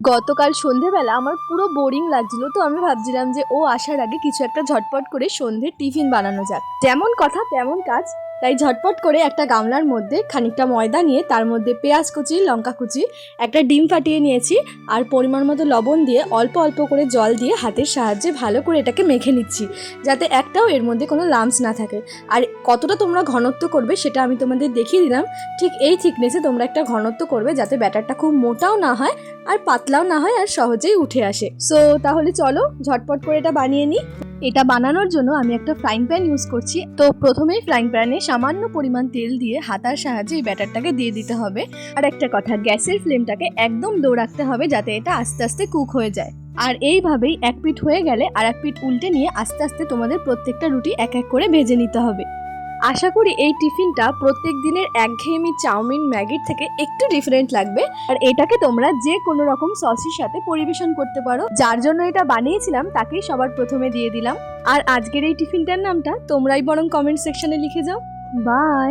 গতকাল সন্ধেবেলা আমার পুরো বোরিং লাগছিল, তো আমি ভাবছিলাম যে ও আসার আগে কিছু একটা ঝটপট করে সন্ধ্যের টিফিন বানানো যাক। যেমন কথা তেমন কাজ। তাই ঝটপট করে একটা গামলার মধ্যে খানিকটা ময়দা নিয়ে তার মধ্যে পেঁয়াজ কুচি, লঙ্কা কুচি, একটা ডিম ফাটিয়ে নিয়েছি আর পরিমাণ মতো লবণ দিয়ে অল্প অল্প করে জল দিয়ে হাতের সাহায্যে ভালো করে এটাকে মেখে নিচ্ছি, যাতে একটাও এর মধ্যে কোনো লাম্পস না থাকে। আর কতটা তোমরা ঘনত্ব করবে সেটা আমি তোমাদের দেখিয়ে দিলাম। ঠিক এই থিকনেসে তোমরা একটা ঘনত্ব করবে, যাতে ব্যাটারটা খুব মোটাও না হয় আর পাতলাও না হয় আর সহজেই উঠে আসে। সো তাহলে চলো ঝটপট করে এটা বানিয়ে নিই। এটা বানানোর জন্য আমি একটা ফ্রাইং প্যান ইউজ করছি। তো প্রথমেই ফ্রাইং প্যানে সামান্য পরিমাণ তেল দিয়ে হাতার সাহায্যে এই ব্যাটারটাকে দিয়ে দিতে হবে। আর একটা কথা, গ্যাসের ফ্লেমটাকে একদম লো রাখতে হবে, যাতে এটা আস্তে আস্তে কুক হয়ে যায়। আর এইভাবেই এক পিঠ হয়ে গেলে আর এক পিঠ উল্টে নিয়ে আস্তে আস্তে তোমাদের প্রত্যেকটা রুটি এক এক করে ভেজে নিতে হবে। আশা করি এই টিফিনটা প্রত্যেক দিনের একঘেয়েমি চাউমিন ম্যাগির থেকে একটু ডিফারেন্ট লাগবে। আর এটাকে তোমরা যে কোনো রকম সসের সাথে পরিবেশন করতে পারো। যার জন্য এটা বানিয়েছিলাম তাকেই সবার প্রথমে দিয়ে দিলাম। আর আজকের এই টিফিনটার নামটা তোমরাই বরং কমেন্ট সেকশনে লিখে যাও। বাই।